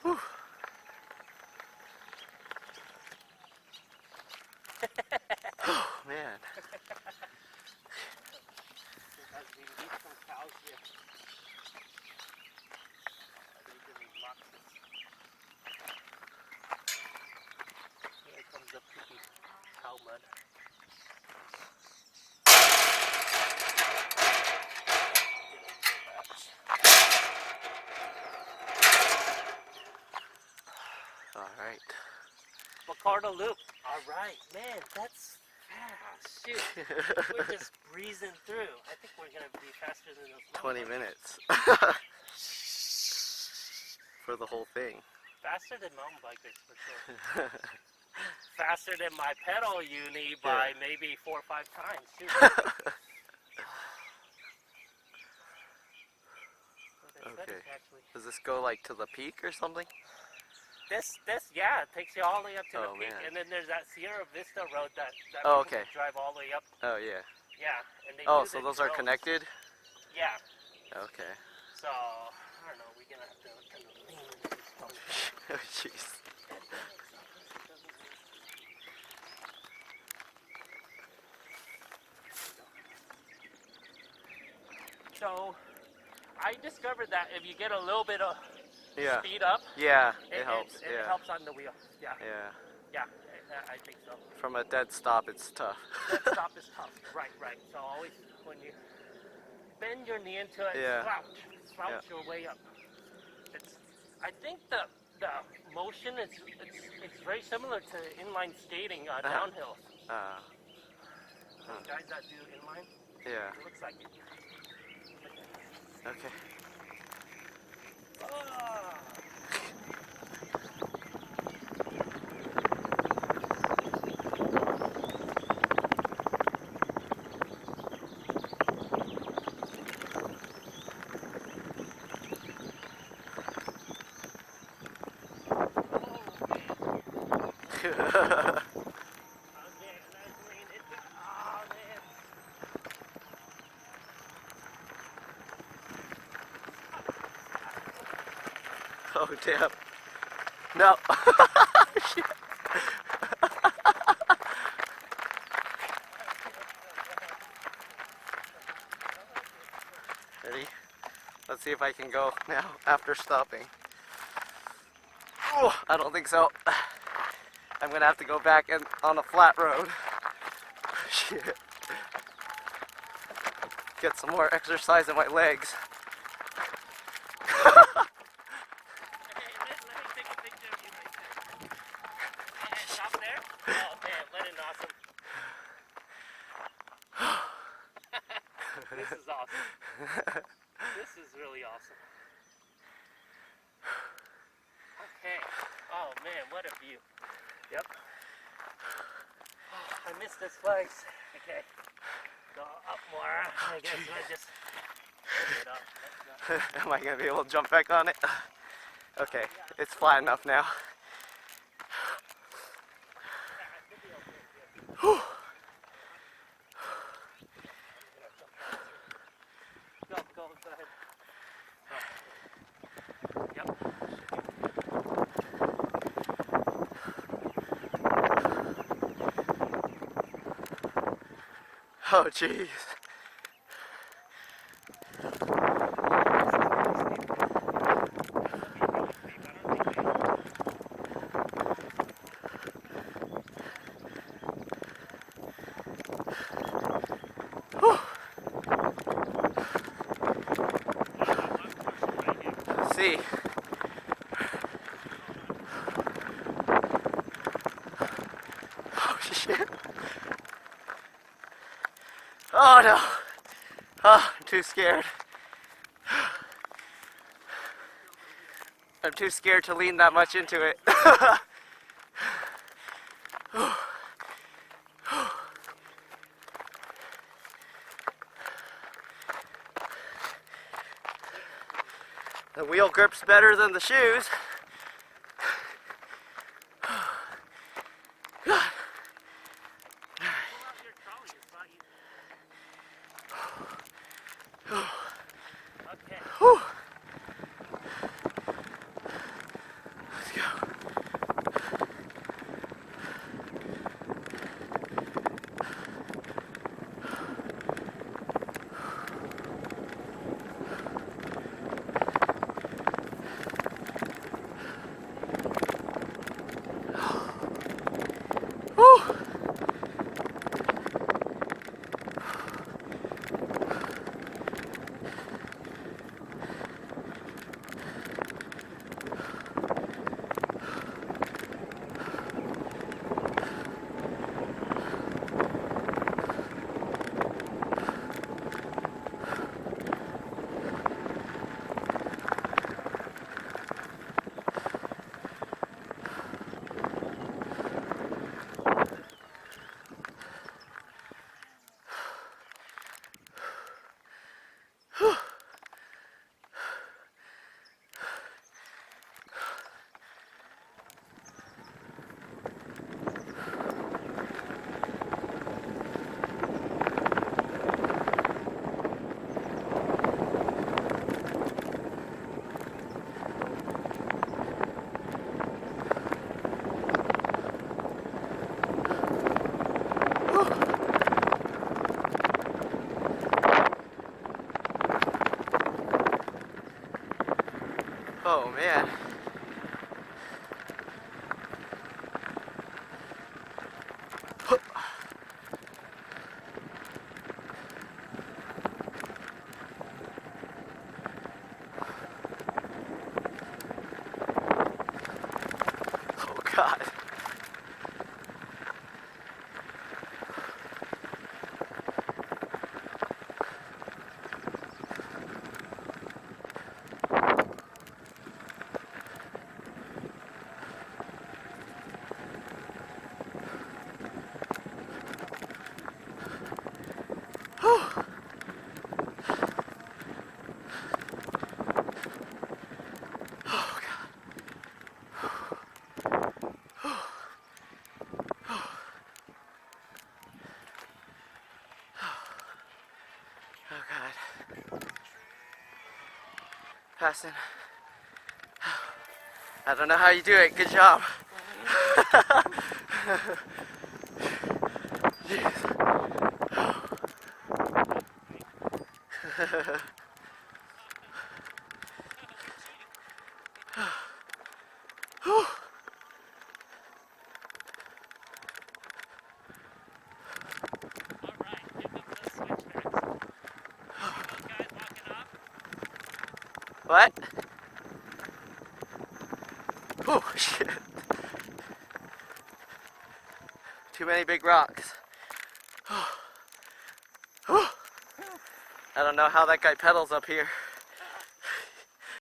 Whew. Oh man. Here comes the picky cow mud. Alright. Bacardo loop. Alright, man, that's fast. Shoot. We're just breezing through. I think we're going to be faster than those 20 minutes. For the whole thing. Faster than mountain bikers, for sure. Faster than my pedal uni by maybe 4 or 5 times, too. Okay. Does this go like to the peak or something? This, yeah, it takes you all the way up to the peak, man. and then there's that Sierra Vista road that Oh, people okay. drive all the way up. Oh, yeah. Yeah, and they Oh, do so the those are drones. connected? Yeah. Okay. So, I don't know, we're gonna have to kind of lean into this one. Oh, jeez. So, I discovered that if you get a little bit of speed up, yeah, it helps. It helps on the wheel. Yeah. Yeah. Yeah, I think so. From a dead stop, it's tough. Dead stop is tough. Right. So always when you bend your knee into it, slouch your way up. I think the motion it's very similar to inline skating downhill. Guys that do inline. Yeah. It looks like it. Okay. Oh damn. No. Shit. Ready? Let's see if I can go now after stopping. Oh, I don't think so. I'm gonna have to go back on a flat road. Shit. Get some more exercise in my legs. This is awesome. This is really awesome. Okay. Oh man, what a view. Yep. Oh, I missed this place. Okay. Go up more. I guess I just put it up. Am I going to be able to jump back on it? Okay, it's flat enough now. Whew. Go ahead. Yep. Oh, jeez. See. Oh shit. Oh no. Oh, I'm too scared. I'm too scared to lean that much into it. The wheel grip's better than the shoes. God. Oh man. Oh God. Oh God. Passing. I don't know how you do it. Good job. What? Oh shit. Too many big rocks. I don't know how that guy pedals up here.